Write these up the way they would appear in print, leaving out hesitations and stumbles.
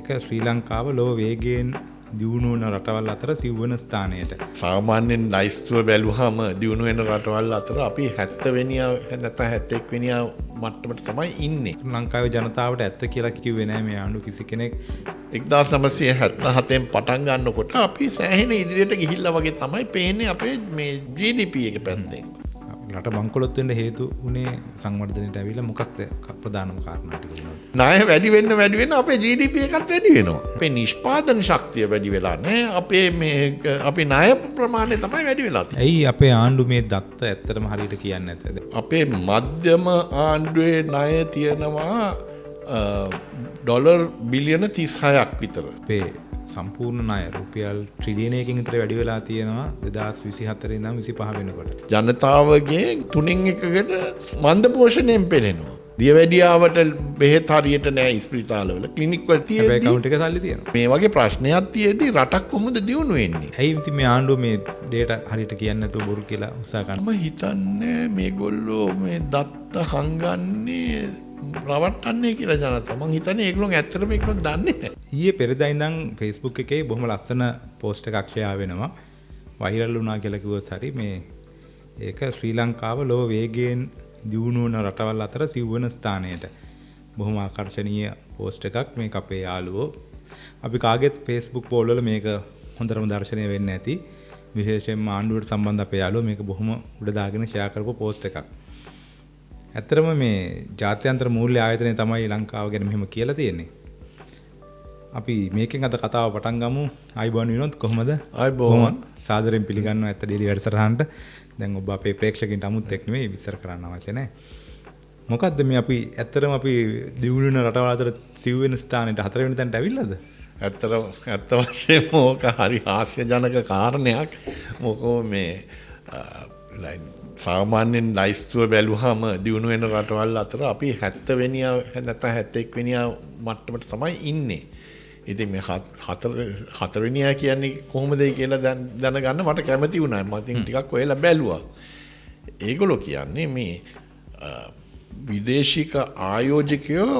ඒක ශ්‍රී ලංකාව ලෝ වේගයෙන් දියුණු වන රටවල් අතර සිව්වන ස්ථානයට. සාමාන්‍යයෙන් ලයිස්තුව බැලුවම දියුණු වෙන රටවල් අතර අපි 70 වෙනි නැත්නම් 71 වෙනි මට්ටමට තමයි ඉන්නේ. ලංකාවේ ජනතාවට ඇත්ත කියලා කිව්වේ නෑ මේ ආණ්ඩු කිසි කෙනෙක්. 1977න් පටන් ගන්නකොට අපි සෑහෙන ඉදිරියට ගිහිල්ලා වගේ තමයි පේන්නේ අපේ මේ GDP එක පැත්තෙන්. රට බංකොලොත් වෙන්න හේතු උනේ සංවර්ධනයට ඇවිල්ලා මොකක්ද ප්‍රධානම කාරණා ටික උනත්. ණය වැඩි වෙන්න අපේ GDP එකත් වැඩි වෙනවා. අපේ නිෂ්පාදන ශක්තිය වැඩි වෙලා නැහැ. අපේ ණය ප්‍රමාණය තමයි වැඩි වෙලා තියෙන්නේ. ඇයි අපේ ආණ්ඩු මේ දත්ත ඇත්තටම හරියට කියන්නේ නැතද? අපේ මධ්‍යම ආණ්ඩුවේ ණය තියෙනවා ඩොලර් බිලියන 36ක් විතර. අපේ සම්පූර්ණ ණය රුපියල් ට්‍රිලියනයකින් විතර වැඩි වෙලා තියෙනවා 2024 ඉඳන් 25 වෙනකොට. ජනතාවගේ 3/1කට මන්ද පෝෂණයෙන් පෙළෙනවා. දියවැඩියාවට බෙහෙත් හරියට නැහැ ඉස්පිරිතාලවල. ක්ලිනික් වල තියෙද්දි හැබැයි account එක සල්ලි තියෙනවා. මේ වගේ ප්‍රශ්නයක් තියෙද්දි රටක් කොහොමද දියුණු වෙන්නේ? ඇයි ඉතින් මේ ආණ්ඩුව මේ data හරියට කියන්නේ නැතුව බොරු කියලා උත්සාහ කරනවා? මම හිතන්නේ මේගොල්ලෝ මේ දත්ත හංගන්නේ රවට්ටන්නේ කියලා ජනතාව. මං හිතන්නේ ඒගොල්ලෝ ඇත්තටම ඒගොල්ලෝ දන්නේ නැහැ. ඊයේ පෙරදා ඉඳන් Facebook එකේ බොහොම ලස්සන post එකක් share වෙනවා. viral වුණා කියලා කිව්වොත් හරි මේ ඒක ශ්‍රී ලංකාව ලෝ වේගයෙන් දියුණු වන රටවල් අතර සිව්වන ස්ථානයට. බොහොම ආකර්ශනීය post එකක් මේක අපේ යාළුවෝ. අපි කාගෙත් Facebook poll වල මේක හොඳටම දැర్శණය වෙන්නේ නැති. විශේෂයෙන්ම ආණ්ඩුවට සම්බන්ධ අපේ යාළුවෝ මේක බොහොම උඩ දාගෙන share කරපු post එකක්. ඇත්තරම මේ ජාත්‍යන්තර මූල්‍ය ආයතනය තමයි ලංකාව ගැන මෙහෙම කියලා තියෙන්නේ. අපි මේකෙන් අද කතාව පටන් ගමු. ආයිබෝන් විනෝද් කොහමද? ආයිබෝන්. සාදරයෙන් පිළිගන්නවා ඇත්ත ඩේලි වැඩසටහනට. දැන් ඔබ අපේ ප්‍රේක්ෂකයන්ට අමුත් එක් නෙමෙයි විස්තර කරන්න අවශ්‍ය නැහැ. මොකද්ද මේ අපි ඇත්තරම අපි දියුණු වෙන රටවල් අතර සිව් වෙන ස්ථානෙට 4 වෙනි තැනට ඇවිල්ලාද? ඇත්ත වශයෙන්ම ඕක හරි හාස්‍යජනක කාරණයක්. මොකෝ මේ සාමාන්‍යයෙන් ලයිස්තුව බැලුවම දියුණු වෙන රටවල් අතර අපි 70 වෙනි නැත්නම් 71 වෙනි මට්ටමට තමයි ඉන්නේ. ඉතින් මේ 4 වෙනියා කියන්නේ කොහොමද කියලා දැනගන්න මට කැමති වුණා. මම ඉතින් ටිකක් ඔයලා බැලුවා. ඒගොල්ලෝ කියන්නේ මේ විදේශික ආයෝජකයෝ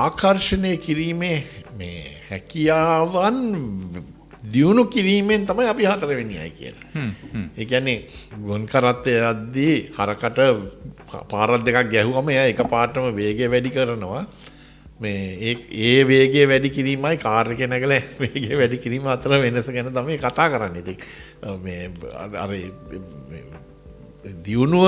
ආකර්ෂණය කිරීමේ මේ හැකියාවන් දියුණු කිරීමෙන් තමයි අපි 4 වෙනියයි කියලා. ඒ කියන්නේ ගොන් කරත්තේ යද්දී හරකට පාරක් දෙකක් ගැහුවම එයා එකපාරටම වේගය වැඩි කරනවා. මේ ඒ වේගය වැඩි කිරීමයි කාර් එකේ නැගලා වේගය වැඩි කිරීම අතර වෙනස ගැන තමයි කතා කරන්නේ. ඉතින් මේ අර දියුණුව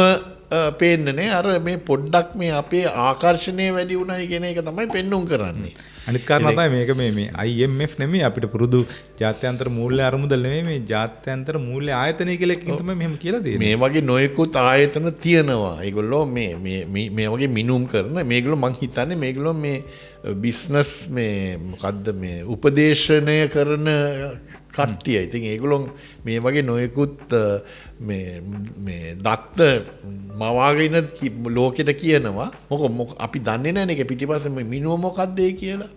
පේන්නේ අර මේ පොඩ්ඩක් මේ අපේ ආකර්ෂණය වැඩි වුණයි කියන එක තමයි පෙන්눔 කරන්නේ. අනිත් කාරණා තමයි මේක මේ IMF නෙමෙයි අපිට පුරුදු ජාත්‍යන්තර මූල්‍ය අරමුදල් නෙමෙයි මේ ජාත්‍යන්තර මූල්‍ය ආයතනය කියලා එකකින් තමයි මෙහෙම කියලා දෙන්නේ. මේ වගේ නොයෙකුත් ආයතන තියෙනවා. ඒගොල්ලෝ මේ වගේ මිනුම් කරන මේගොල්ලෝ මං හිතන්නේ මේගොල්ලෝ මේ බිස්නස් මේ මොකද්ද මේ උපදේශනය කරන කට්ටිය. ඉතින් ඒගොල්ලෝ මේ වගේ නොයෙකුත් මේ දත්ත මවාගෙන ලෝකෙට කියනවා. මොකද අපි දන්නේ නැහැ නේ පිටිපස්සේ මේ මිනුව මොකද්ද කියලා.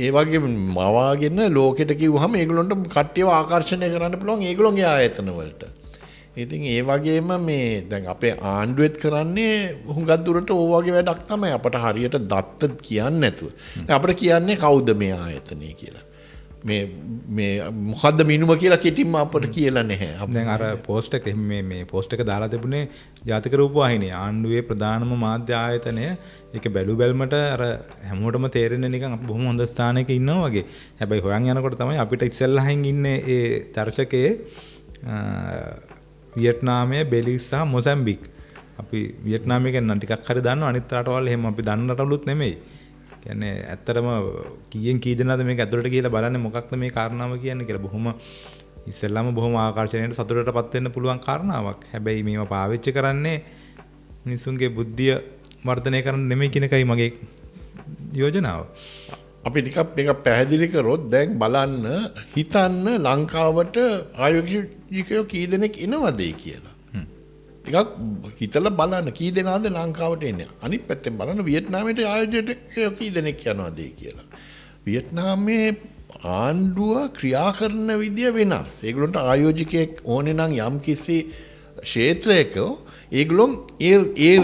ඒ වගේ මවාගෙන ලෝකෙට කිව්වහම ඒගොල්ලන්ට කට්ටියව ආකර්ෂණය කරන්න පුළුවන් ඒගොල්ලෝගේ ආයතන වලට. ඉතින් ඒ වගේම මේ දැන් අපේ ආණ්ඩුවෙත් කරන්නේ හුඟක් දුරට ඕ වගේ වැඩක් තමයි. අපට හරියට දත්ත කියන්නේ නැතුව. අපිට කියන්නේ කවුද මේ ආයතනය කියලා. මේ මොකද්ද මිනුම කියලා කෙටින්ම අපට කියලා නැහැ. දැන් අර පෝස්ට් එක මේ පෝස්ට් එක දාලා තිබුණේ ජාතික රූපවාහිනිය. ආණ්ඩුවේ ප්‍රධානම මාධ්‍ය ආයතනය. ඒක බැලු බැලමට අර හැමෝටම තේරෙන්නේ නිකන් අපි බොහොම හොඳ ස්ථානයක ඉන්නවා වගේ. හැබැයි හොයන් යනකොට තමයි අපිට ඉස්සෙල්ලාහින් ඉන්නේ ඒ දර්ශකයේ වියට්නාමය, බෙලිස් සහ මොසැම්බික්. අපි වියට්නාමය ගැන නම් ටිකක් හරි දන්නවා. අනිත් රටවල් එහෙම අපි දන්න රටවලුත් නෙමෙයි. කියන්නේ ඇත්තටම කීයෙන් කී දෙනාද මේක ඇතුළට ගිහලා බලන්නේ මොකක්ද මේ කාරණාව කියන්නේ කියලා බොහොම ඉස්සෙල්ලාම බොහොම ආකර්ෂණයට සතුටටපත් වෙන්න පුළුවන් කාරණාවක්. හැබැයි මේවා පාවිච්චි කරන්නේ මිනිසුන්ගේ බුද්ධිය වර්ධනය කරන්න නෙමෙයි කියන එකයි මගේ යෝජනාව. අපි ටිකක් මේක පැහැදිලි කරොත් දැන් බලන්න හිතන්න ලංකාවට ආයෝජකයෝ කී දෙනෙක් එනවද කියලා. ටිකක් හිතලා බලන්න කී දෙනාද ලංකාවට එන්නේ. අනිත් පැත්තෙන් බලන්න වියට්නාමයට ආයෝජකයෝ කී දෙනෙක් යනවද කියලා. වියට්නාමයේ ආණ්ඩුව ක්‍රියා කරන විදිය වෙනස්. ඒගොල්ලන්ට ආයෝජකයෙක් ඕනේ නම් යම්කිසි ක්ෂේත්‍රයකෝ ඒගොල්ලොන් ඒ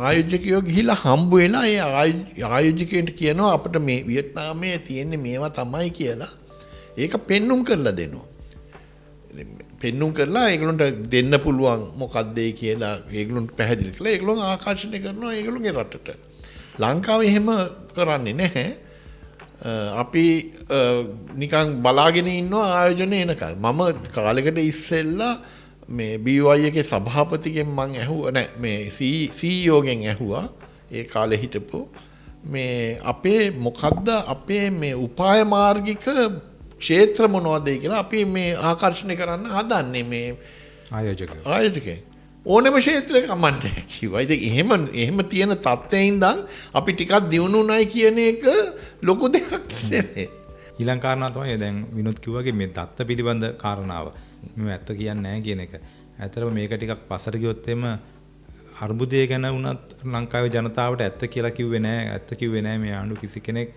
ආයෝජකයෝ ගිහිල්ලා හම්බ වෙලා ඒ ආයෝජකයන්ට කියනවා අපිට මේ වියට්නාමයේ තියෙන්නේ මේවා තමයි කියලා ඒක පෙන්눔 කරලා දෙනවා. පෙන්눔 කරලා ඒගොල්ලන්ට දෙන්න පුළුවන් මොකක්ද ඒ කියලා ඒගොල්ලන්ට පැහැදිලි කරලා ඒගොල්ලන් ආකර්ෂණය කරනවා ඒගොල්ලන්ගේ රටට. ලංකාවේ එහෙම කරන්නේ නැහැ. අපි නිකන් බලාගෙන ඉන්නවා ආයෝජනය එනකල්. මම කාලෙකට ඉස්සෙල්ලා මේ BY එකේ සභාපතිගෙන් මං ඇහුවා නෑ මේ CEO ගෙන් ඇහුවා ඒ කාලේ හිටපු මේ අපේ මොකද්ද අපේ මේ උපාය මාර්ගික ක්ෂේත්‍ර මොනවද කියලා අපි මේ ආකර්ෂණය කරන්න හදන්නේ මේ ආයෝජකයන් ඕනෑම ක්ෂේත්‍රයක අමන්නේ කිව්වා. ඉතින් එහෙම තියෙන තත්ත්වයේ ඉඳන් අපි ටිකක් දියුණුුණයි කියන එක ලොකු දෙයක් නෙමෙයි. ඊළඟ කාරණා තමයි දැන් විනෝද් කිව්වාගේ මේ දත්ත පිළිබඳ කාරණාව. මම ඇත්ත කියන්නේ නැහැ කියන එක. ඇත්තටම මේක ටිකක් පස්සට ගියොත් එම අර්බුදය ගැන වුණත් ලංකාවේ ජනතාවට ඇත්ත කියලා කිව්වේ නැහැ. ඇත්ත කිව්වේ නැහැ මේ ආණ්ඩු කිසි කෙනෙක්.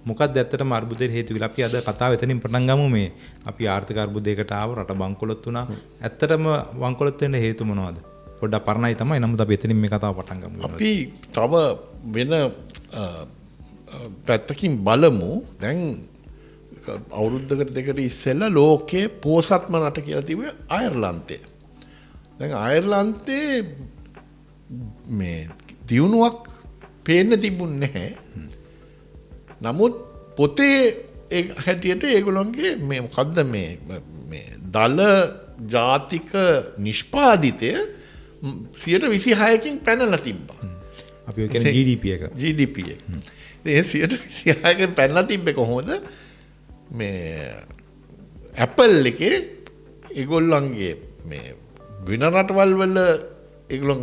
මොකක්ද ඇත්තටම අර්බුදයට හේතු කියලා අපි අද කතාව එතනින් පටන් ගමු මේ. අපි ආර්ථික අර්බුදයකට ආව රට බංකොලොත් වුණා. ඇත්තටම බංකොලොත් වෙන්න හේතු මොනවද? පොඩ්ඩක් පරණයි තමයි. නමුත් අපි එතනින් මේ කතාව පටන් ගමු. අපි තව වෙන පැත්තකින් බලමු. දැන් අවුරුද්දකට දෙකට ඉස්සෙල්ලා ලෝකයේ පෝසත්ම රට කියලා තිබුණේ අයර්ලන්තය. දැන් අයර්ලන්තේ මේ දියුණුවක් පේන්න තිබුණ නැහැ. නමුත් පොතේ හැටියට ඒගොල්ලන්ගේ මේ මොකද්ද මේ දල ජාතික නිෂ්පාදිතය 126කින් පැනලා තිබ්බා. අපි ඔය කියන්නේ GDP එක. GDP එක. ඒ 126කින් පැනලා තිබ්බේ කොහොමද? මේ Apple එකේ ඒගොල්ලන්ගේ මේ වෙන රටවල් වල ඒගොල්ලන්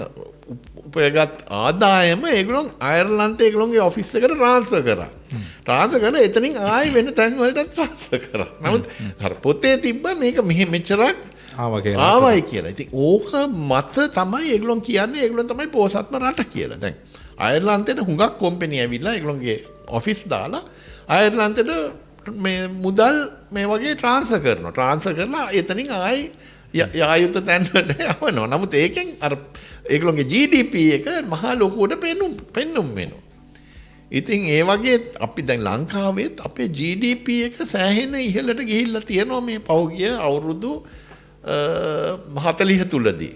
උපයගත් ආදායම ඒගොල්ලන් අයර්ලන්තේ ඒගොල්ලන්ගේ ඔෆිස් එකට ට්‍රාන්ස්ෆර් කරා. ට්‍රාන්ස්ෆර් කරලා එතනින් ආයෙ වෙන තැන් වලට ට්‍රාන්ස්ෆර් කරා. නමුත් අර පොතේ තිබ්බ මේක මෙච්චරක් ආවයි කියලා. ඉතින් ඕක මත තමයි ඒගොල්ලන් කියන්නේ ඒගොල්ලන් තමයි පොහොසත්ම රට කියලා. දැන් අයර්ලන්තේට හුඟක් කම්පැනි ඇවිල්ලා ඒගොල්ලන්ගේ ඔෆිස් දාලා අයර්ලන්තේට මේ මුදල් මේ වගේ ට්‍රාන්ස්ෆර් කරනවා. ට්‍රාන්ස්ෆර් කරලා එතනින් ආයි යායුත තැන්වලට යවනවා. නමුත් ඒකෙන් අර ඒගොල්ලන්ගේ GDP එක මහා ලොකුවට පෙන්නුම් වෙනවා. ඉතින් ඒ වගේ අපි දැන් ලංකාවෙත් අපේ GDP එක සෑහෙන ඉහළට ගිහිල්ලා තියෙනවා මේ පහුගිය අවුරුදු 40 තුලදී.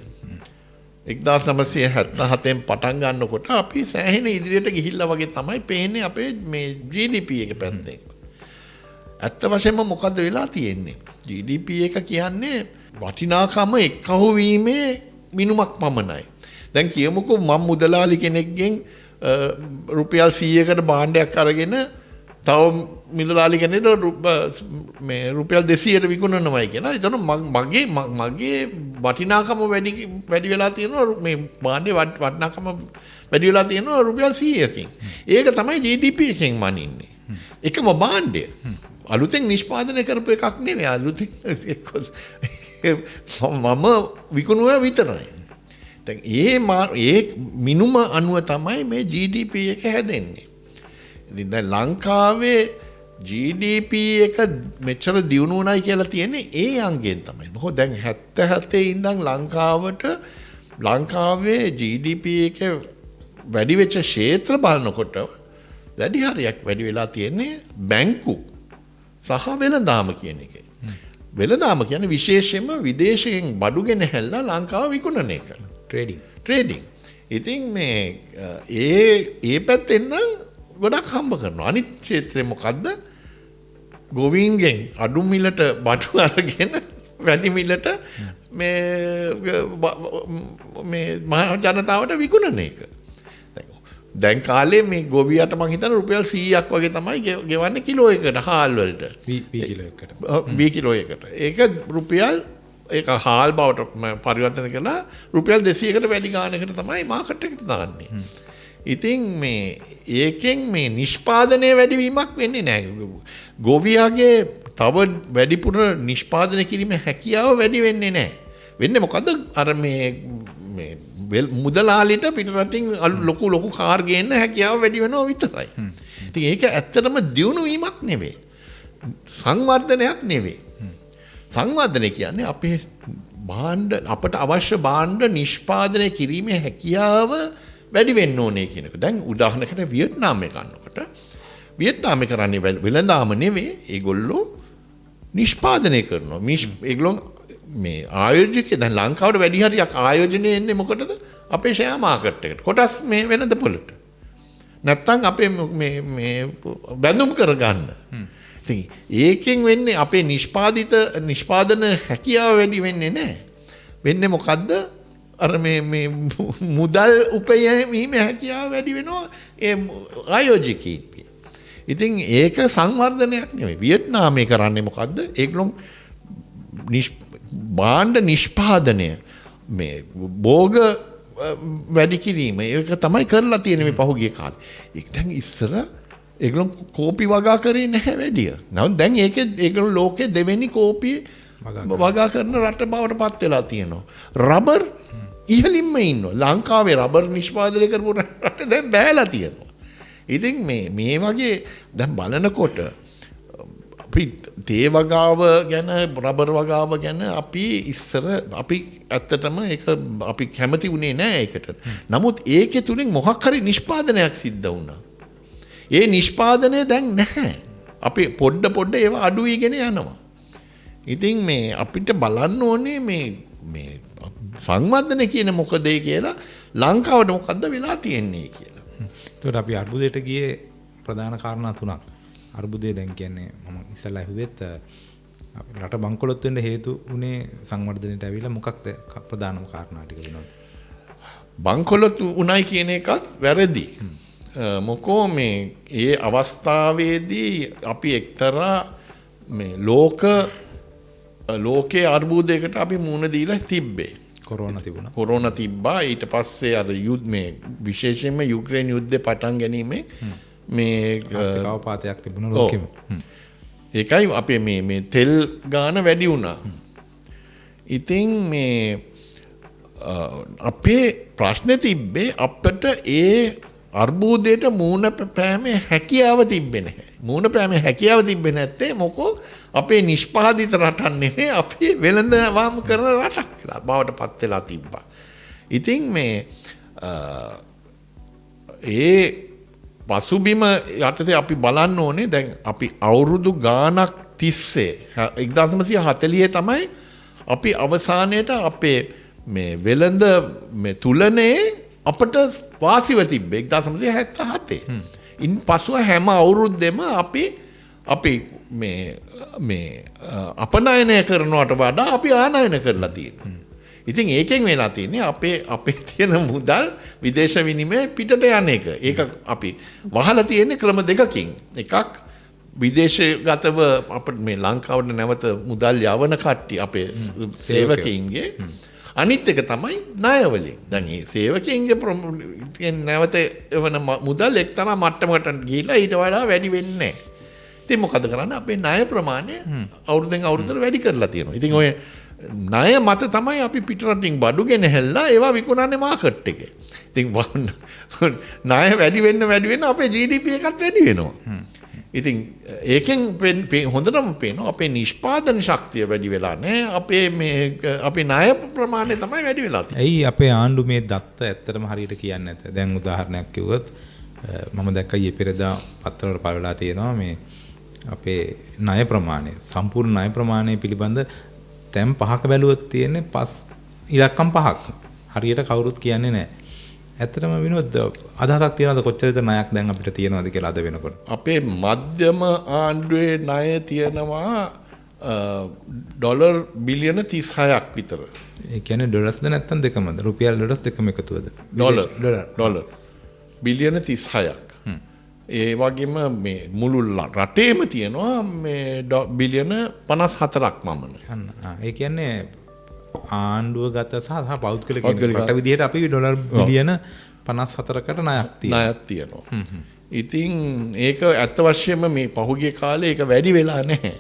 1977න් පටන් ගන්නකොට අපි සෑහෙන ඉදිරියට ගිහිල්ලා වගේ තමයි පේන්නේ අපේ මේ GDP එක පැත්තෙන්. ඇත්ත වශයෙන්ම මොකද්ද වෙලා තියෙන්නේ? GDP එක කියන්නේ වටිනාකම එක්කහු වීමේ මිනුමක් පමණයි. දැන් කියමුකෝ මම මුදලාලි කෙනෙක්ගෙන් රුපියල් 100කට භාණ්ඩයක් අරගෙන තව මුදලාලි කෙනෙක්ට මේ රුපියල් 200ට විකුණනවායි කියලා. එතන මගේ වටිනාකම වැඩි වෙලා තියෙනවා මේ භාණ්ඩේ වටිනාකම වැඩි වෙලා තියෙනවා රුපියල් 100කින්. ඒක තමයි GDP එකෙන් මනින්නේ. එකම භාණ්ඩය. අලුතෙන් නිෂ්පාදනය කරපු එකක් නෙවෙයි. අලුතෙන් මම විකුණුවා විතරයි. දැන් ඒ මිනුම අනුව තමයි මේ GDP එක හැදෙන්නේ. ඉතින් දැන් ලංකාවේ GDP එක මෙච්චර දියුණු වුණයි කියලා තියෙන්නේ ඒ අංගයෙන් තමයි. මොකද දැන් 77 ඉඳන් ලංකාවේ GDP එක වැඩි වෙච්ච ක්ෂේත්‍ර බලනකොට වැඩි හරියක් වැඩි වෙලා තියෙන්නේ බැංකු සහ වෙළඳාම කියන එකේ. වෙළඳාම කියන්නේ විශේෂයෙන්ම විදේශයෙන් බඩු ගෙනහැල්ලා ලංකාව විකුණන එක. ට්‍රේඩින්. ඉතින් මේ ඒ පැත්තෙන් නම් ගොඩක් හම්බ කරනවා. අනිත් ක්ෂේත්‍රේ මොකද්ද? ගෝවීන්ගෙන් අඩු මිලට බඩු අරගෙන වැඩි මිලට මේ මහ ජනතාවට විකුණන එක. දැන් කාලේ මේ ගොවියට මං හිතන්නේ රුපියල් 100ක් වගේ තමයි ගෙවන්නේ කිලෝ එකකට හාල් වලට. බී කිලෝ එකට. ඒක රුපියල් ඒක හාල් බවට පරිවර්තන කරලා රුපියල් 200කට වැඩි ගානකට තමයි මාකට් එකට දාන්නේ. ඉතින් මේ ඒකෙන් මේ නිෂ්පාදනය වැඩිවීමක් වෙන්නේ නැහැ. ගොවියාගේ තව වැඩිපුර නිෂ්පාදනය කිරීමේ හැකියාව වැඩි වෙන්නේ නැහැ. වෙන්නේ මොකද්ද? අර මේ මුදලාලිට පිටරටින් ලොකු කාර් ගේන්න හැකියාව වැඩි වෙනවා විතරයි. ඉතින් ඒක ඇත්තටම දියුණු වීමක් නෙවෙයි. සංවර්ධනයක් නෙවෙයි. සංවර්ධනය කියන්නේ අපේ භාණ්ඩ අපට අවශ්‍ය භාණ්ඩ නිෂ්පාදනය කිරීමේ හැකියාව වැඩි වෙන්න ඕනේ කියන එක. දැන් උදාහරණයකට වියට්නාමයේ ගන්නකොට වියට්නාමයේ කරන්නේ වෙළඳාම නෙවෙයි, ඒගොල්ලෝ නිෂ්පාදනය කරනවා. ඒගොල්ලෝ මේ ආයෝජකය දැන් ලංකාවට වැඩි හරියක් ආයෝජනය එන්නේ මොකටද? අපේ ෂෙයා මාකට් එකට. කොටස් මේ වෙළඳ පොළට. නැත්තම් අපේ මේ බැඳුම් කරගන්න. ඉතින් ඒකෙන් වෙන්නේ අපේ නිෂ්පාදන හැකියාව වැඩි වෙන්නේ නැහැ. වෙන්නේ මොකද්ද? අර මේ මුදල් උපයීමේ හැකියාව වැඩි වෙනවා ඒ ආයෝජකයින්ගේ. ඉතින් ඒක සංවර්ධනයක් නෙමෙයි. වියට්නාමයේ කරන්නේ මොකද්ද? ඒගොල්ලෝ භාණ්ඩ නිෂ්පාදනය මේ භෝග වැඩි කිරීම ඒක තමයි කරලා තියෙන්නේ මේ පහුගිය කාලේ. ඒක දැන් ඉස්සර ඒගොල්ලෝ කෝපි වගා කරේ නැහැ වැඩිය. නමුත් දැන් ඒගොල්ලෝ ලෝකේ දෙවෙනි කෝපි වගා කරන රට බවට පත් වෙලා තියෙනවා. රබර් ඉහළින්ම ඉන්නවා. ලංකාවේ රබර් නිෂ්පාදනය කරපු රට දැන් බෑලා තියෙනවා. ඉතින් මේ වගේ දැන් බලනකොට අපි තේ වගාව ගැන රබර් වගාව ගැන අපි ඉස්සර අපි ඇත්තටම ඒක අපි කැමති වුණේ නෑ ඒකට. නමුත් ඒකේ තුලින් මොකක් හරි නිෂ්පාදනයක් සිද්ධ වුණා. ඒ නිෂ්පාදනය දැන් නැහැ. අපි පොඩ ඒවා අඩු වෙගෙන යනවා. ඉතින් මේ අපිට බලන්න ඕනේ මේ සංවර්ධනය කියන මොකද කියලා ලංකාවට මොකද්ද වෙලා තියෙන්නේ කියලා. ඒකට අපි අර්බුදයට ගියේ ප්‍රධාන කාරණා තුනක්. අර්බුදය දැන් කියන්නේ මම ඉස්සෙල්ලා ඇහුවෙත් රට බංකොලොත් වෙන්න හේතු උනේ සංවර්ධනයට ඇවිල්ලා මොකක්ද ප්‍රධානම කාරණා ටික වෙනවද? බංකොලොත් උණයි කියන එකත් වැරදි. මොකෝ මේ ඒ අවස්ථාවේදී අපි එක්තරා මේ ලෝකයේ අර්බුදයකට අපි මුහුණ දීලා තිබ්බේ. කොරෝනා තිබ්බා. ඊට පස්සේ අර මේ විශේෂයෙන්ම යුක්‍රේන යුද්ධේ පටන් ගැනීමෙන් මේ අවපාතයක් තිබුණා ලෝකෙම. ඒකයි අපේ මේ තෙල් ගාන වැඩි වුණා. ඉතින් මේ අපේ ප්‍රශ්නේ තිබ්බේ අපිට ඒ අර්බුදයට මූණ පෑමේ හැකියාව තිබ්බේ නැහැ. මූණ පෑමේ හැකියාව තිබ්බේ නැත්තේ මොකෝ අපේ නිෂ්පාදිත රටක් නෙමෙයි අපි වෙළඳාම් කරන රටක් වෙලා බවට පත් වෙලා තිබ්බා. ඉතින් මේ ඒ පසුබිම යටතේ අපි බලන්න ඕනේ දැන් අපි අවුරුදු ගාණක් තිස්සේ 1940 තමයි අපි අවසානයේට අපේ මේ වෙළඳ මේ තුලනේ අපට වාසිව තිබ්බේ 1977. ඉන් පසුව හැම අවුරුද්දෙම අපි මේ අපනයනය කරනවට වඩා අපි ආනයන කරලා තියෙනවා. ඉතින් ඒකෙන් වෙලා තියෙන්නේ අපේ තියෙන මුදල් විදේශ විනිමය පිටට යන එක. ඒක අපි වහලා තියෙන්නේ ක්‍රම දෙකකින්. එකක් විදේශගතව අපිට මේ ලංකාවට නැවත මුදල් යවන කට්ටිය අපේ සේවකයින්ගේ. අනිත් එක තමයි ණය වලින්. දැන් මේ සේවකයින්ගේ නැවත එවන මුදල් එක්තරා මට්ටමකට ගිහිලා ඊට වඩා වැඩි වෙන්නේ නැහැ. ඉතින් මොකද කරන්නේ? අපේ ණය ප්‍රමාණය අවුරුද්දෙන් අවුරුද්දට වැඩි කරලා තියෙනවා. ඉතින් ඔය ණය මත තමයි අපි පිටරටින් බඩු ගෙනහැල්ලා ඒවා විකුණන්නේ මාකට් එකේ. ඉතින් ණය වැඩි වෙන්න අපේ GDP එකත් වැඩි වෙනවා. ඉතින් ඒකෙන් හොඳටම පේනවා අපේ නිෂ්පාදන ශක්තිය වැඩි වෙලා නැහැ. අපේ ණය ප්‍රමාණය තමයි වැඩි වෙලා තියෙන්නේ. ඇයි අපේ ආණ්ඩු මේ දත්ත ඇත්තටම හරියට කියන්නේ නැත? දැන් උදාහරණයක් කිව්වොත් මම දැක්කා ඊයේ පෙරේදා පත්තරවල පළලා තියෙනවා මේ අපේ ණය ප්‍රමාණය සම්පූර්ණ ණය ප්‍රමාණය පිළිබඳ තැන් 5ක බැලුවොත් තියෙන්නේ 5 ඉලක්කම් 5ක්. හරියට කවුරුත් කියන්නේ නැහැ. ඇත්තටම විනෝද අදහසක් තියනවාද කොච්චරද ණයක් දැන් අපිට තියනවාද කියලා අද වෙනකොට? අපේ මධ්‍යම ආණ්ඩුවේ ණය තියනවා ඩොලර් බිලියන 36ක් විතර. ඒ කියන්නේ ඩොලර්ස්ද නැත්නම් දෙකමද? රුපියල් ඩොලර්ස් දෙකම එකතුවද? ඩොලර් බිලියන 36ක්. ඒ වගේම මේ මුළු රටේම තියෙනවා මේ බිලියන 54ක් පමණ. ඒ කියන්නේ ආණ්ඩුව ගත සහ පෞද්ගලික රට විදිහට අපි ඩොලර් බිලියන 54කට ණයක් තියෙනවා. ඉතින් ඒක ඇත්ත වශයෙන්ම මේ පහුගිය කාලේ ඒක වැඩි වෙලා නැහැ.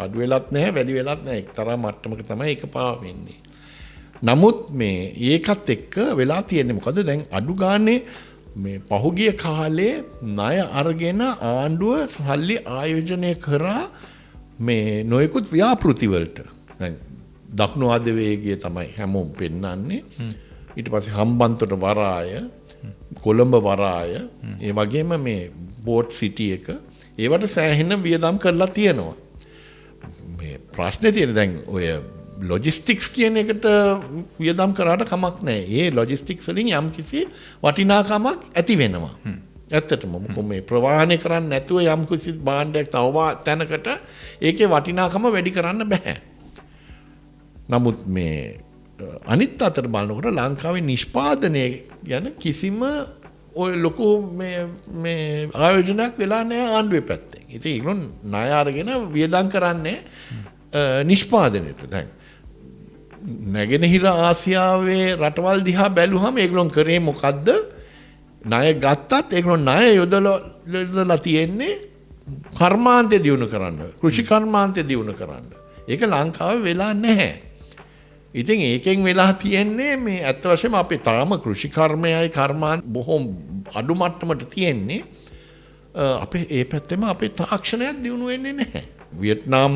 අඩු වෙලත් නැහැ, වැඩි වෙලත් නැහැ. එක්තරා මට්ටමක තමයි ඒක පා වෙන්නේ. නමුත් මේ ඒකත් එක්ක වෙලා තියෙන්නේ මොකද? දැන් අඩු ගානේ මේ පහුගිය කාලේ ණය අරගෙන ආණ්ඩුව සල්ලි ආයෝජනය කරා මේ නොයෙකුත් ව්‍යාපෘති වලට. දැන් දකුණු අධවේගය තමයි හැමෝම පෙන්වන්නේ. ඊට පස්සේ හම්බන්තොට වරාය, කොළඹ වරාය, ඒ වගේම මේ බෝට් සිටි එක ඒවට සෑහෙන වියදම් කරලා තියෙනවා. මේ ප්‍රශ්නේ තියෙන දැන් ඔය ලොජිස්ටික්ස් කියන එකට වියදම් කරාට කමක් නැහැ. ඒ ලොජිස්ටික්ස් වලින් යම්කිසි වටිනාකමක් ඇති වෙනවා. ඇත්තටම මොකද මේ ප්‍රවාහනය කරන්නේ නැතුව යම්කිසි භාණ්ඩයක් තව තැනකට ඒකේ වටිනාකම වැඩි කරන්න බෑ. නමුත් මේ අනිත් අතට බලනකොට ලංකාවේ නිෂ්පාදනය ගැන කිසිම ඔය ලොකු මේ ආයෝජනයක් වෙලා නැහැ ආණ්ඩුවේ පැත්තෙන්. ඉතින් ඒගොල්ලෝ ණය අරගෙන වියදම් කරන්නේ නිෂ්පාදනයට. දැන් නැගෙනහිර ආසියාවේ රටවල් දිහා බැලුවම ඒගොල්ලෝ කරේ මොකද්ද? ණය ගත්තත් ඒගොල්ලෝ ණය යොදලා තියෙන්නේ කර්මාන්තය දියුණු කරන්න, කෘෂි කර්මාන්තය දියුණු කරන්න. ඒක ලංකාවේ වෙලා නැහැ. ඉතින් ඒකෙන් වෙලා තියෙන්නේ මේ ඇත්ත වශයෙන්ම අපේ තාම කෘෂි කර්මයයි කර්මාන්ත බොහොම අඩු මට්ටමට තියෙන්නේ. අපේ ඒ පැත්තෙම අපේ තාක්ෂණයක් දියුණු වෙන්නේ නැහැ. වියට්නාම්,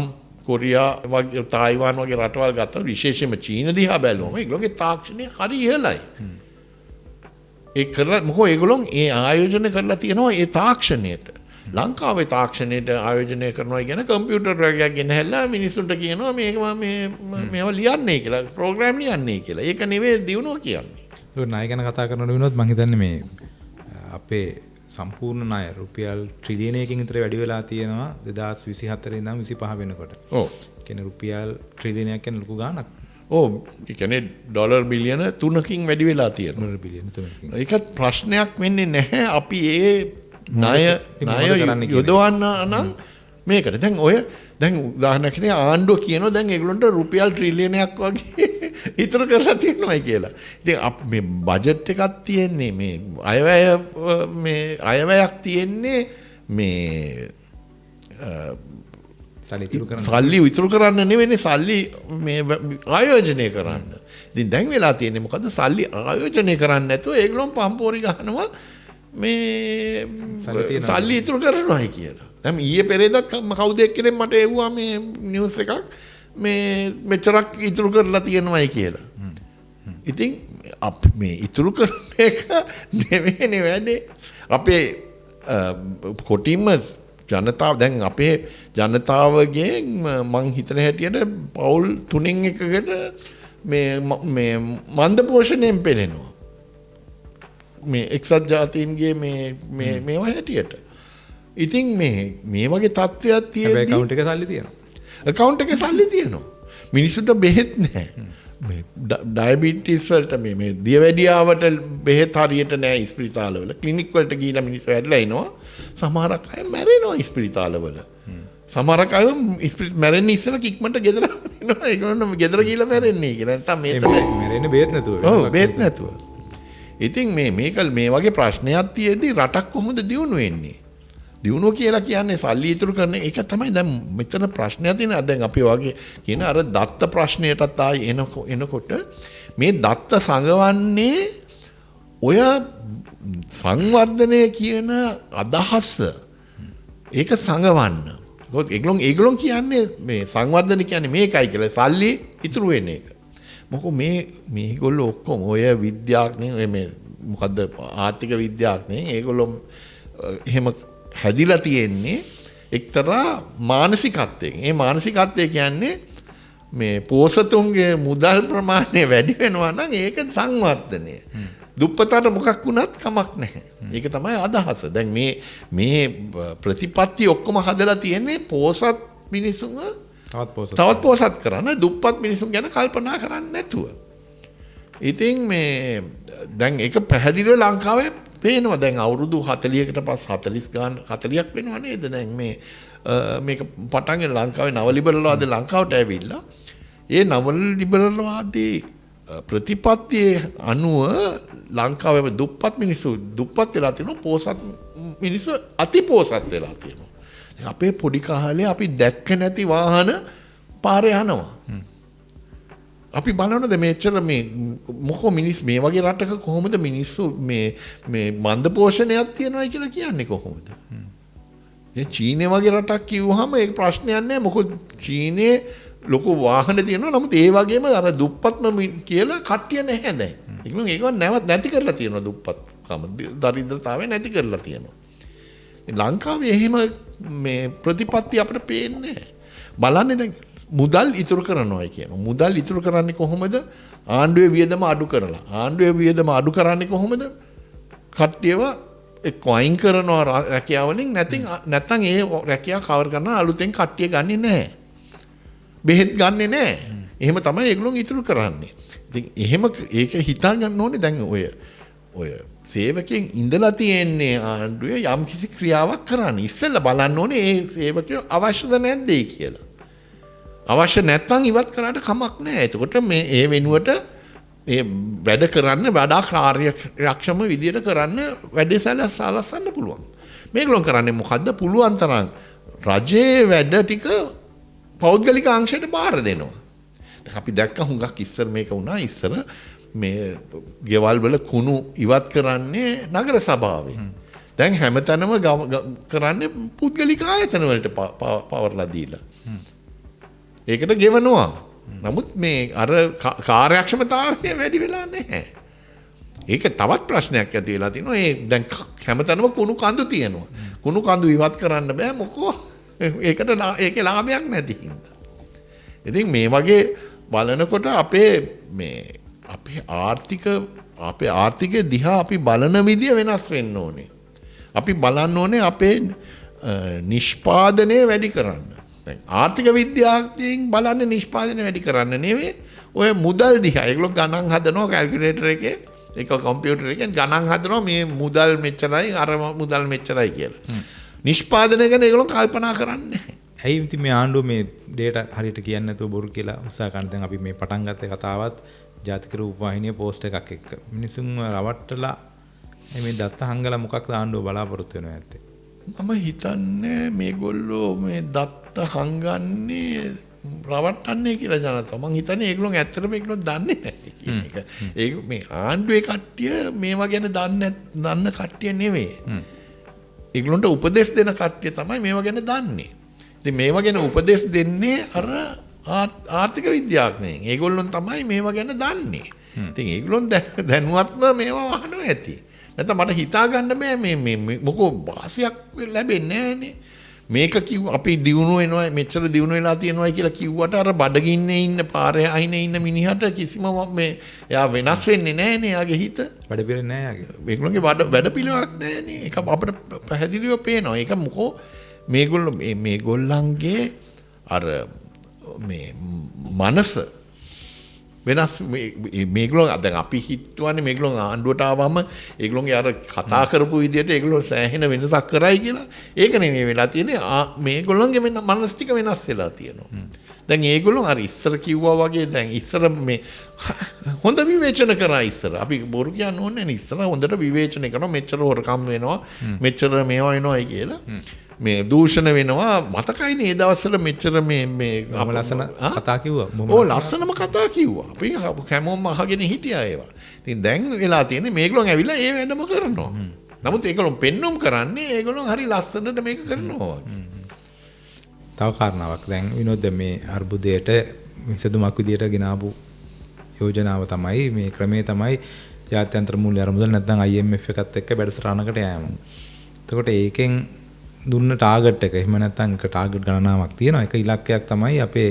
කොරියා වගේ තායිවාන් වගේ රටවල් ගත්තා විශේෂයෙන්ම චීන දිහා බැලුවම ඒගොල්ලෝගේ තාක්ෂණය හරි ඉහළයි. ඒ කරලා මොකෝ ඒගොල්ලෝ ඒ ආයෝජන කරලා තියෙනවා ඒ තාක්ෂණයට. ලංකාවේ තාක්ෂණයට ආයෝජනය කරනවා කියන කම්පියුටර් එකක් ගෙනහැල්ලා මිනිස්සුන්ට කියනවා මේක මේවා ලියන්නේ කියලා, ප්‍රෝග්‍රෑම් ලියන්නේ කියලා. ඒක නෙවෙයි දියුණුව කියන්නේ. ඒක ණය ගැන කතා කරනකොට විනෝත් මම හිතන්නේ මේ අපේ සම්පූර්ණ ණය රුපියල් ට්‍රිලියනයකින් විතර වැඩි වෙලා තියෙනවා 2024 ඉඳන් 25 වෙනකොට. ඔව්. කියන්නේ රුපියල් ට්‍රිලියනයක් කියන්නේ ලොකු ගාණක්. ඔව්. ඒ කියන්නේ ඩොලර් බිලියන 3කින් වැඩි වෙලා තියෙනවා. ඩොලර් බිලියන 3කින්. ඒකත් ප්‍රශ්නයක් වෙන්නේ නැහැ. අපි ඒ ණය යොදවන්න නම් මේකට. දැන් ඔය දැන් උදාහරණයක් කියන්නේ ආණ්ඩුව කියනවා දැන් ඒගොල්ලන්ට රුපියල් ට්‍රිලියනයක් වගේ ඉතුරු කරලා තියෙනවායි කියලා. ඉතින් මේ බජට් එකක් තියෙන්නේ මේ අයවැයක් තියෙන්නේ මේ සල්ලි ඉතුරු කරන්න නෙවෙයි සල්ලි මේ ආයෝජනය කරන්න. ඉතින් දැන් වෙලා තියෙන්නේ මොකද්ද? සල්ලි ආයෝජනය කරන්නේ නැතුව ඒගොල්ලෝ පම්පෝරි ගහනවා මේ සල්ලි ඉතුරු කරනවායි කියලා. දැන් ඊයේ පෙරේදත් කවුද එක්කෙනෙක් මට එව්වා මේ නිවුස් එකක් මේ මෙච්චරක් ඉතුරු කරලා තියෙනවායි කියලා. ඉතින් මේ ඉතුරු කරන එක නෙවෙයි වැඩේ. අපේ කොටින්ම ජනතාව දැන් අපේ ජනතාවගේ මං හිතන හැටියට පවුල් 3න් එකකට මේ මන්ද පෝෂණයෙන් පෙළෙනවා. මේ එක්සත් ජාතීන්ගේ මේවා හැටියට. ඉතින් මේ වගේ තත්ත්වයක් තියෙද්දි account එකේ සල්ලි තියෙනවා. account එකේ සල්ලි තියෙනවා. මිනිස්සුන්ට බෙහෙත් නැහැ. මේ ඩයබටිස් වලට මේ දියවැඩියාවට බෙහෙත් හරියට නැහැ ස්පිරිතාලවල. ක්ලිනික් වලට ගිහිලා මිනිස්සු ඇදලා එනවා. සමහරක් අය මැරෙනවා ස්පිරිතාලවල. සමහරක් අය මැරෙන්නේ ඉස්සෙල්ලා කික්මන්ට ගෙදර එනවා. ඒගොල්ලෝ ගෙදර ගිහිලා මැරෙන්නේ කියලා. නැත්තම් මේ තමයි මැරෙන්නේ බෙහෙත් නැතුව. ඔව් බෙහෙත් නැතුව. ඉතින් මේ වගේ ප්‍රශ්නයක් තියෙද්දි රටක් කොහොමද දියුණු වෙන්නේ? දියුණුව කියලා කියන්නේ සල්ලි ඉතුරු කරන එක තමයි. දැන් මෙතන ප්‍රශ්නයක් තියෙනවා. දැන් අපි වගේ කියන අර දත්ත ප්‍රශ්නයටත් ආයි එනකොට මේ දත්ත සංගවන්නේ ඔය සංවර්ධනය කියන අදහස ඒක සංගවන්න. ඒගොල්ලෝ කියන්නේ මේ සංවර්ධන කියන්නේ මේකයි කියලා සල්ලි ඉතුරු වෙන එක. මොකද මේගොල්ලෝ ඔක්කොම ඔය විද්‍යාඥයෝ මේ මොකද්ද ආර්ථික විද්‍යාඥයෝ ඒගොල්ලෝ එහෙම හැදිලා තියෙන්නේ එක්තරා මානසිකත්වයෙන්. ඒ මානසිකත්වය කියන්නේ මේ පෝසතුන්ගේ මුදල් ප්‍රමාණය වැඩි වෙනවා නම් ඒක සංවර්ධනය. දුප්පතට මොකක් වුණත් කමක් නැහැ. ඒක තමයි අදහස. දැන් මේ ප්‍රතිපත්ති ඔක්කොම හදලා තියෙන්නේ පෝසත් මිනිසුන්ව තවත් පෝසත් කරන්න, දුප්පත් මිනිසුන් ගැන කල්පනා කරන්නේ නැතුව. ඉතින් මේ දැන් ඒක පැහැදිලිව ලංකාවේ පේනවා. දැන් අවුරුදු 40කට පස්සේ 40ක් වෙනවා නේද? දැන් මේක පටන් ගන්න ලංකාවේ නව ලිබරල් වාදය ලංකාවට ඇවිල්ලා ඒ නව ලිබරල් වාදී ප්‍රතිපත්තියේ අනුව ලංකාවේ දුප්පත් මිනිස්සු දුප්පත් වෙලා තියෙනවා, පෝසත් මිනිස්සු අතිපෝසත් වෙලා තියෙනවා. අපේ පොඩි කාලේ අපි දැක්ක නැති වාහන පාරේ යනවා. අපි බලනද මෙච්චර මොකෝ මිනිස් මේ වගේ රටක කොහොමද මිනිස්සු මේ මන්ද පෝෂණයක් තියනවා කියලා කියන්නේ කොහොමද? චීනය වගේ රටක් කිව්වහම ඒක ප්‍රශ්නයක් නෑ. මොකද චීනයේ ලොකු වාහන තියෙනවා. නමුත් ඒ වගේම අර දුප්පත්ම කියලා කට්ටිය නැහැ දැන්. ඒකම නැවත් නැති කරලා තියෙනවා දුප්පත්කම. දරිද්‍රතාවය නැති කරලා තියෙනවා. ලංකාවේ එහෙම මේ ප්‍රතිපත්ති අපිට පේන්නේ නැහැ. බලන්නේ දැන් මුදල් ඉතුරු කරනවා කියනවා. මුදල් ඉතුරු කරන්නේ කොහොමද? ආණ්ඩුවේ වියදම අඩු කරලා. ආණ්ඩුවේ වියදම අඩු කරන්නේ කොහොමද? කට්ටියව එක්ක අයින් කරනවා රැකියාව වලින් නැත්නම් ඒ රැකියාව කවර් කරන අලුතෙන් කට්ටිය ගන්නෙ නැහැ. බෙහෙත් ගන්නෙ නැහැ. එහෙම තමයි ඒගොල්ලෝ ඉතුරු කරන්නේ. ඉතින් එහෙම ඒක හිතා ගන්න ඕනේ දැන් ඔය සේවකයන් ඉඳලා තියෙන්නේ ආණ්ඩුවේ යම් කිසි ක්‍රියාවක් කරන්න. ඉස්සෙල්ලා බලන්න ඕනේ ඒ සේවකයෝ අවශ්‍යද නැද්ද කියලා. අවශ්‍ය නැත්නම් ඉවත් කරාට කමක් නැහැ. එතකොට මේ ඒ වෙනුවට ඒ වැඩ කරන්න වඩා කාර්යක්ෂම විදියට කරන්න වැඩේ සලස්සන්න පුළුවන්. මේගොල්ලෝ කරන්නේ මොකද්ද? පුළුවන් තරම් රජයේ වැඩ ටික පෞද්ගලික අංශයට බාර දෙනවා. දැන් අපි දැක්ක හුඟක් ඉස්සර මේක වුණා. ඉස්සර මේ ගෙවල් වල කුණු ඉවත් කරන්නේ නගර සභාවේ. දැන් හැමතැනම කරන්නේ පුද්ගලික ආයතන වලට පවර්ලා දීලා. ඒකට ගෙවනවා. නමුත් මේ අර කාර්යක්ෂමතාවය වැඩි වෙලා නැහැ. ඒක තවත් ප්‍රශ්නයක් ඇති වෙලා තිනවා. ඒ දැන් හැමතැනම කුණු කඳු තියෙනවා. කුණු කඳු ඉවත් කරන්න බෑ මොකෝ. ඒකට ඒකේ ලාභයක් නැති හින්දා. ඉතින් මේ වගේ බලනකොට අපේ ආර්ථිකය දිහා අපි බලන විදිය වෙනස් වෙන්න ඕනේ. අපි බලන්න ඕනේ අපේ නිෂ්පාදනය වැඩි කරන්න. දැන් ආර්ථික විද්‍යාඥයින් බලන්නේ නිෂ්පාදනය වැඩි කරන්න නෙවෙයි. ඔය මුදල් දිහා ඒගොල්ලෝ ගණන් හදනවා කැල්කියුලේටර් එකේ ඒක කම්පියුටර් එකෙන් ගණන් හදනවා මේ මුදල් මෙච්චරයි අර මුදල් මෙච්චරයි කියලා. නිෂ්පාදනය ගැන ඒගොල්ලෝ කල්පනා කරන්නේ නැහැ. ඇයි ඉතින් මේ ආණ්ඩුව මේ ඩේටා හරියට කියන්නේ නැතුව බොරු කියලා උත්සාහ කරන දැන් අපි මේ පටන් ගත්ත කතාවත් ජාතික රූපවාහිනිය පෝස්ට් එකක් එක්ක මිනිසුන් රවට්ටලා මේ දත්ත හංගලා මොකක්ද ආණ්ඩුව බලාපොරොත්තු වෙනවා ඇත්තේ? මම හිතන්නේ මේගොල්ලෝ මේ දත්ත හංගන්නේ රවට්ටන්නේ කියලා ජනතාව. මං හිතන්නේ ඒගොල්ලෝ ඇත්තටම ඒගොල්ලෝ දන්නේ නැහැ කියන එක. ඒක මේ ආණ්ඩුවේ කට්ටිය මේවා ගැන දන්න කට්ටිය නෙවෙයි. ඒගොල්ලන්ට උපදෙස් දෙන කට්ටිය තමයි මේවා ගැන දන්නේ. ඉතින් මේවා ගැන උපදෙස් දෙන්නේ අර ආර්ථික විද්‍යාඥයන්. ඒගොල්ලොන් තමයි මේවා ගැන දන්නේ. ඉතින් ඒගොල්ලොන් දැනුවත්ම මේවා වහනවා ඇති. නැත්නම් මට හිතා ගන්න බෑ මේ මොකෝ වාසියක් ලැබෙන්නේ නැහනේ. මේක කිව්ව අපි දිනු වෙනවා මෙච්චර දිනු වෙලා තියෙනවා කියලා කිව්වට අර බඩගින්නේ ඉන්න පාරේ අයිනේ ඉන්න මිනිහට කිසිම මේ එයා වෙනස් වෙන්නේ නැහනේ. එයාගේ හිත වැඩ පිළිවෙල නැහැ යාගේ. මේගොල්ලෝගේ වැඩ පිළිවෙලක් නැහනේ. ඒක අපිට පැහැදිලිව පේනවා. ඒක මොකෝ මේගොල්ලන්ගේ අර මේ මනස වෙනස් මේගොල්ලෝ දැන් අපි හිතුවන්නේ මේගොල්ලෝ ආණ්ඩුවට ආවම ඒගොල්ලෝගේ අර කතා කරපු විදිහට ඒගොල්ලෝ සෑහෙන වෙනසක් කරයි කියලා. ඒක නෙමෙයි වෙලා තියෙන්නේ. මේගොල්ලෝගේ මනස ටික වෙනස් වෙලා තියෙනවා. දැන් ඒගොල්ලෝ අර ඉස්සර කිව්වා වගේ දැන් ඉස්සර මේ හොඳ විවේචන කරා ඉස්සර. අපි බොරු කියන්න ඕනේ නේ. ඉස්සර හොඳට විවේචන කරනවා. මෙච්චර හොරකම් වෙනවා. මෙච්චර මේවා වෙනවායි කියලා. මේ දූෂණ වෙනවා. මතකයිනේ ඒ දවස්වල මෙච්චර මේ ලස්සන කතා කිව්වා. ඕ ලස්සනම කතා කිව්වා. අපි හැමෝම අහගෙන හිටියා ඒවා. ඉතින් දැන් වෙලා තියෙන්නේ මේගොල්ලෝ ඇවිල්ලා ඒ වැඩම කරනවා. නමුත් ඒගොල්ලෝ පෙන්눔 කරන්නේ ඒගොල්ලෝ හරි ලස්සනට මේක කරනවා වගේ. තව කාරණාවක් දැන් විනෝද මේ අර්බුදයට විසඳුමක් විදියට ගෙනාවු යෝජනාව තමයි මේ ක්‍රමේ තමයි ජාත්‍යන්තර මූල්‍ය අරමුදල නැත්නම් IMF එකත් එක්ක වැඩසටහනකට යෑම. එතකොට ඒකෙන් දුන්න ටාගට් එක එහෙම නැත්නම් එක ටාගට් ගණනාවක් තියෙනවා. ඒක ඉලක්කයක් තමයි අපේ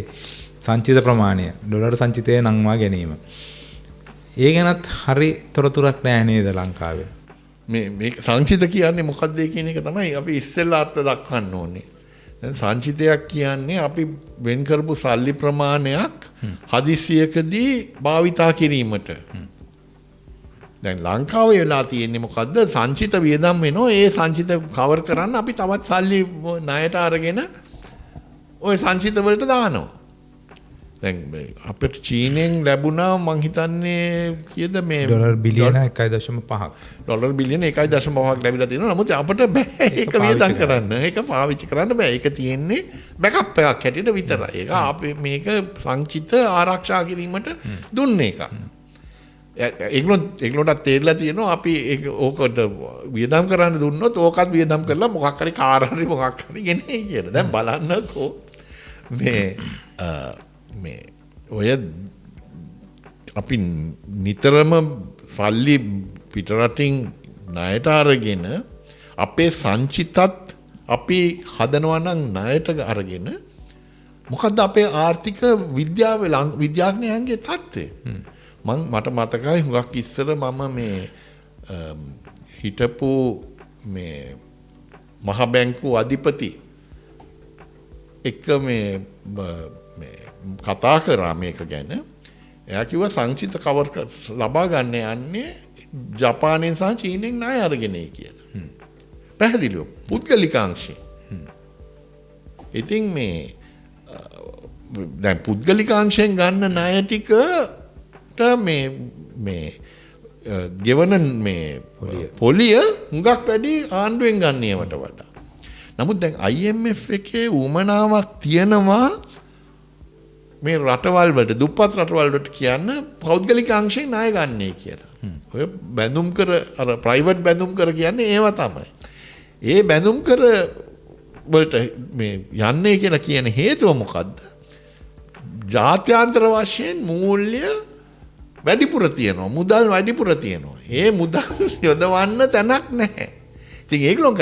සංචිත ප්‍රමාණය ඩොලර් සංචිතය නංවා ගැනීම. ඒ ගැනත් හරි තොරතුරක් නැහැ නේද ලංකාවේ? මේ සංචිත කියන්නේ මොකක්ද කියන එක තමයි අපි ඉස්සෙල්ලා අර්ථ දක්වන්න ඕනේ. දැන් සංචිතයක් කියන්නේ අපි වෙන් කරපු සල්ලි ප්‍රමාණයක් හදිසියකදී භාවිතා කිරීමට. දැන් ලංකාවේ වෙලා තියෙන්නේ මොකද්ද? සංචිත වියදම් වෙනවා. ඒ සංචිත කවර් කරන්න අපි තවත් සල්ලි ණයට අරගෙන ওই සංචිත වලට දානවා. දැන් අපිට චීනෙන් ලැබුණා මං හිතන්නේ කීයද මේ ඩොලර් බිලියන 1.5ක්. ඩොලර් බිලියන 1.5ක් ලැබිලා තියෙනවා. නමුත් අපිට බෑ ඒක වියදම් කරන්න. ඒක පාවිච්චි කරන්න බෑ. ඒක තියෙන්නේ බෑකප් එකක් හැටියට විතරයි. ඒක අපි මේක සංචිත ආරක්ෂා කිරීමට දුන්න එකක්. ඒගොල්ලොන්ට තේරලා තියෙනවා අපි ඕකට වියදම් කරන්න දුන්නොත් ඕකත් වියදම් කරලා මොකක් හරි කාර් හරි මොකක් හරි ගෙනේ කියලා. දැන් බලන්නකෝ මේ ඔය අපි නිතරම සල්ලි පිටරටින් ණයට අරගෙන අපේ සංචිතත් අපි හදනවා නම් ණයට අරගෙන මොකද්ද අපේ ආර්ථික විද්‍යාඥයන්ගේ තත්ත්වය? මට මතකයි හුඟක් ඉස්සර මම මේ හිටපු මේ මහ බැංකුව අධිපති එක මේ කතා කරා මේක ගැන. එයා කිව්වා සංචිත කවර් ලබා ගන්න යන්නේ ජපානයෙන් සහ චීනෙන් ණය අරගෙනයි කියලා. පැහැදිලිව පුද්ගලිකාංශේ. ඉතින් මේ දැන් පුද්ගලිකාංශයෙන් ගන්න ණය ටිකට මේ ගෙවන මේ පොලිය හුඟක් වැඩි ආණ්ඩුවෙන් ගන්න ඒවට වඩා. නමුත් දැන් IMF එකේ උමනාවක් තියෙනවා මේ රටවල් වලට දුප්පත් රටවල් වලට කියන්න පෞද්ගලික අංශයෙන් ණය ගන්නයි කියලා. ඔය බැඳුම් කර අර ප්‍රයිවට් බැඳුම් කර කියන්නේ ඒව තමයි. ඒ බැඳුම් කර වලට මේ යන්නේ කියලා කියන හේතුව මොකද්ද? ජාත්‍යන්තර වශයෙන් මූල්‍ය වැඩිපුර තියෙනවා. මුදල් වැඩිපුර තියෙනවා. ඒ මුදල් යොදවන්න තැනක් නැහැ. ඉතින් ඒගොල්ලෝ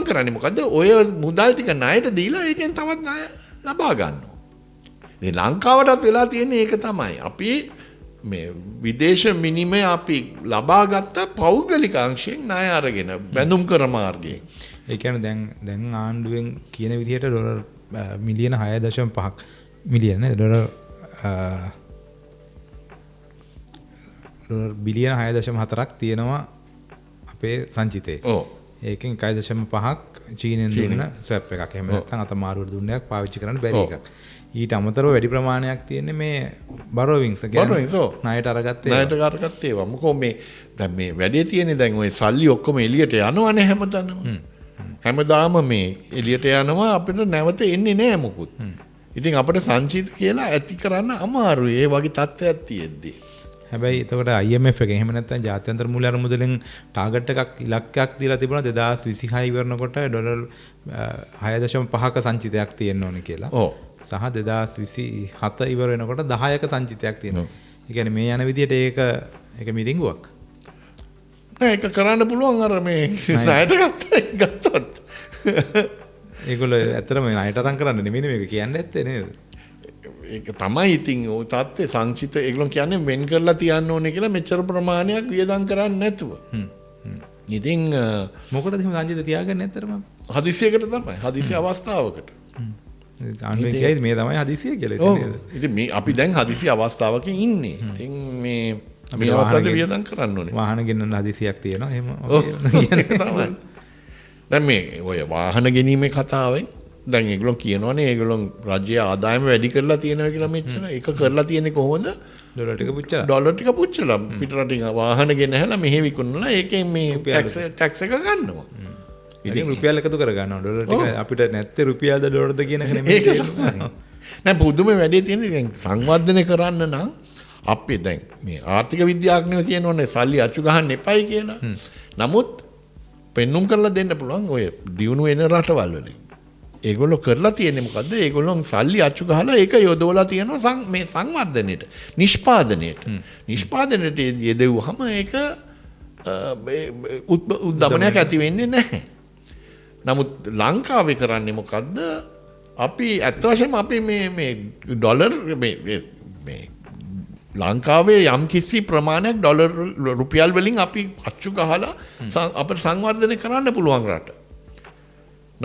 කරන්නේ මොකද්ද? ඔය මුදල් ටික ණයට දීලා ඒකෙන් තවත් ණය ලබා ගන්නවා. මේ ලංකාවටත් වෙලා තියෙන්නේ ඒක තමයි. අපි මේ විදේශ විනිමය අපි ලබා ගත්ත පෞද්ගලික අංශයෙන් ණය අරගෙන බැඳුම් කර මාර්ගයෙන්. ඒ කියන්නේ දැන් ආණ්ඩුවෙන් කියන විදිහට ඩොලර් මිලියන 6.5ක් මිලියන නේ ඩොලර් බිලියන 6.4ක් තියෙනවා අපේ සංචිතේ. ඔව්. ඒකෙන් 1.5ක් චීනෙන් දුන්න ස්වැප් එකක්. එහෙම නැත්නම් අතමාරුවට දුන්න එකක් පාවිච්චි කරන්න බැරි එකක්. ඊට අමතරව වැඩි ප්‍රමාණයක් තියෙන්නේ මේ බරෝවින්ස් කියන්නේ ණයට අරගත්ත ඒවා. මොකෝ මේ දැන් මේ වැඩේ තියෙන්නේ දැන් ওই සල්ලි ඔක්කොම එළියට යනවනේ හැමතැනම. හැමදාම මේ එළියට යනවා අපිට නැවත එන්නේ නැහැ මොකුත්. ඉතින් අපිට සංචිත කියලා ඇති කරන්න අමාරුයි. ඒ වගේ තත්ත්වයක් තියෙද්දි. හැබැයි එතකොට IMF එක එහෙම නැත්නම් ජාත්‍යන්තර මූල්‍ය අරමුදලෙන් ටාගට් එකක් ඉලක්කයක් දීලා තිබුණා 2026 ඉවරනකොට ඩොලර් 6.5ක සංචිතයක් තියෙන්න ඕනේ කියලා. ඔව්. සහ 2027 ඉවර වෙනකොට 10ක සංචිතයක් තියෙනවා. ඒ කියන්නේ මේ යන විදිහට ඒක මිරිඟුවක්. නෑ ඒක කරන්න පුළුවන් අර මේ ණයට ගත්තොත්. ඒගොල්ලෝ ඇත්තටම ණයට අරන් කරන්න නෙමෙයි මේක කියන්නේ නැත්තේ නේද? ඒක තමයි ඉතින් ওই තත්ත්වේ සංචිත ඒගොල්ලෝ කියන්නේ වෙන් කරලා තියන්න ඕනේ කියලා මෙච්චර ප්‍රමාණයක් වියදම් කරන්නේ නැතුව. ඉතින් මොකටද එහෙම සංචිත තියාගන්නේ නැත්තරම? හදිසියකට තමයි. හදිසි අවස්ථාවකට. ආණ්ඩුවෙන් කියයි මේ තමයි හදිසිය කියලා ඉතින් නේද? ඉතින් මේ අපි දැන් හදිසි අවස්ථාවක ඉන්නේ. ඉතින් මේ අවස්ථාවේ වියදම් කරන්න ඕනේ. වාහන ගෙන්නන්න හදිසියක් තියෙනවා. එහෙම කියන්නේ තමයි. දැන් මේ ඔය වාහන ගැනීමේ කතාවෙන් දැන් ඒගොල්ලෝ කියනවනේ ඒගොල්ලෝ රාජ්‍ය ආදායම වැඩි කරලා තියෙනවා කියලා මෙච්චර. ඒක කරලා තියෙන්නේ කොහොමද? ඩොලර් ටික පුච්චලා පිටරටින් වාහන ගෙනහැලා මෙහෙ විකුණලා ඒකෙන් මේ ටැක්ස් එක ගන්නවා. ඉතින් රුපියල් එකතු කර ගන්නවා. ඩොලර් ටික අපිට නැත්තේ රුපියල්ද ඩොලර්ද කියන එක නෙමෙයි. නෑ පුදුම වැඩේ තියෙන්නේ දැන් සංවර්ධනය කරන්න නම් අපි දැන් මේ ආර්ථික විද්‍යාඥයෝ කියනෝනේ සල්ලි අච්චු ගහන්න එපයි කියලා. නමුත් පෙන්눔 කරලා දෙන්න පුළුවන් ඔය දියුණු වෙන රටවල් වලින්. ඒගොල්ලෝ කරලා තියෙන්නේ මොකද්ද? ඒගොල්ලෝ සල්ලි අච්චු ගහලා ඒක යොදවලා තියෙනවා මේ සංවර්ධනයට, නිෂ්පාදනයට. නිෂ්පාදනයට යෙදුවහම ඒක උද්දමනයක් ඇති වෙන්නේ නැහැ. නමුත් ලංකාවේ කරන්නේ මොකද්ද? අපි ඇත්ත වශයෙන්ම අපි මේ ඩොලර් මේ ලංකාවේ යම් කිසි ප්‍රමාණයක් ඩොලර් රුපියල් වලින් අපි අච්චු ගහලා අපිට සංවර්ධනය කරන්න පුළුවන් රට.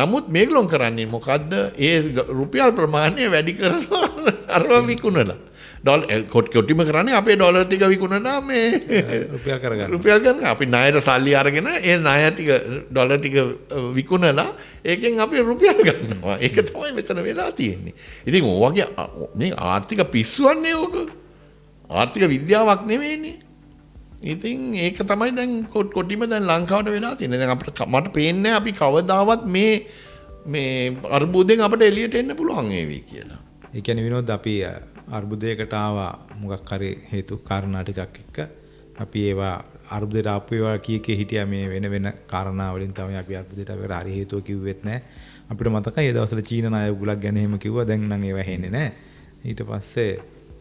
නමුත් මේගොල්ලෝ කරන්නේ මොකද්ද? ඒ රුපියල් ප්‍රමාණය වැඩි කරනවා අරව විකුණලා. කොටිම කරන්නේ අපේ ඩොලර් ටික විකුණලා මේ රුපියල් කරගන්න. අපි ණයට සල්ලි අරගෙන ඒ ණය ටික ඩොලර් ටික විකුණලා ඒකෙන් අපි රුපියල් ගන්නවා. ඒක තමයි මෙතන වෙලා තියෙන්නේ. ඉතින් ඔය වගේ මේ ආර්ථික පිස්සුවන්නේ ඕක. ආර්ථික විද්‍යාවක් නෙවෙයිනේ. ඉතින් ඒක තමයි දැන් කොටිම දැන් ලංකාවට වෙලා තියෙන්නේ. දැන් අපිට මට පේන්නේ අපි කවදාවත් මේ අර්බුදයෙන් අපිට එළියට එන්න පුළුවන් වේවි කියලා. ඒ කියන්නේ විනෝද අපි අර්බුදයකට ආවා මොකක් හරි හේතු කාරණා ටිකක් එක්ක අපි ඒවා අර්බුදයට ආපු ඒවා කීකේ හිටියා මේ වෙන වෙන කාරණා වලින් තමයි අපි අර්බුදයට ආවට හරි හේතුව කිව්වෙත් නැහැ. අපිට මතකයි ඒ දවස්වල චීන ණය උගලක් ගැන එහෙම කිව්වා. දැන් නම් ඒව ඇහෙන්නේ නැහැ. ඊට පස්සේ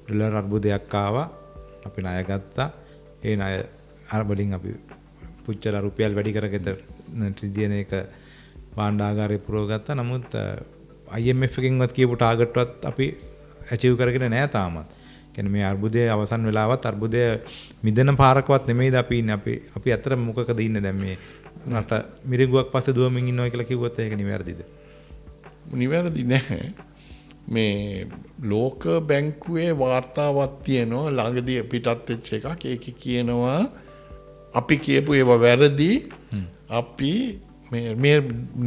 ඩොලර් අර්බුදයක් ආවා. අපි ණය ගත්තා. ඒ ණය අරබලින් අපි පුච්චලා රුපියල් වැඩි කරගෙන ට්‍රිලියන එක භාණ්ඩාගාරේ පුරව ගත්තා. නමුත් IMF එකෙන්වත් කියපු ටාගට් වත් අපි ඇචීව් කරගෙන නැහැ තාමත්. කියන්නේ මේ අර්බුදයේ අවසන් වෙලාවත් අර්බුදය මිදෙන පාරකවත් නෙමෙයිද අපි ඉන්නේ. අපි ඇත්තට මොකකද ඉන්නේ දැන් මේ රට මිරිඟුවක් පස්සේ දුවමින් ඉන්නවා කියලා කිව්වොත් ඒක නිවැරදිද? නිවැරදි නැහැ. මේ ලෝක බැංකුවේ වාර්තාවක් තියෙනවා ළඟදී පිටත් වෙච්ච එකක්. ඒකේ කියනවා අපි කියපු ඒවා වැරදි. අපි මේ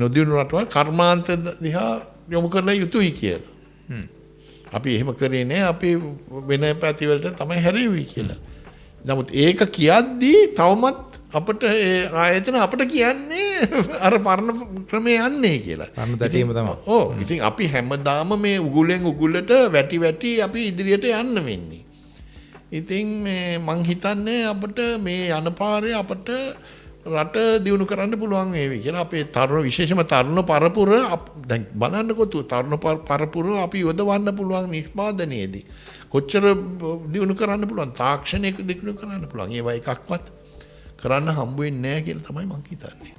නොදියුණු රටවල් කර්මාන්ත දිහා යොමු කරලා යුතුයි කියලා. අපි එහෙම කරේ නෑ. අපි වෙන පැතිවලට තමයි හැරෙවි කියලා. නමුත් ඒක කියද්දී තවමත් අපිට ඒ ආයතන අපිට කියන්නේ අර පරණ ක්‍රමේ යන්නේ කියලා. පරණ තැටීම තමයි. ඔව්. ඉතින් අපි හැමදාම මේ උගුලෙන් උගුලට වැටි වැටි අපි ඉදිරියට යන්න වෙන්නේ. ඉතින් මේ මං හිතන්නේ අපිට මේ යන පාරේ අපිට රට දියුණු කරන්න පුළුවන් වේවි කියලා. අපේ තරුණ විශේෂම තරුණ පරපුර දැන් බලන්නකො තරුණ පරපුර අපි යොදවන්න පුළුවන් නිෂ්පාදනයේදී කොච්චර දියුණු කරන්න පුළුවන්, තාක්ෂණයක දියුණු කරන්න පුළුවන්. ඒවා එකක්වත් කරන්න හම්බ වෙන්නේ නැහැ කියලා තමයි මං හිතන්නේ.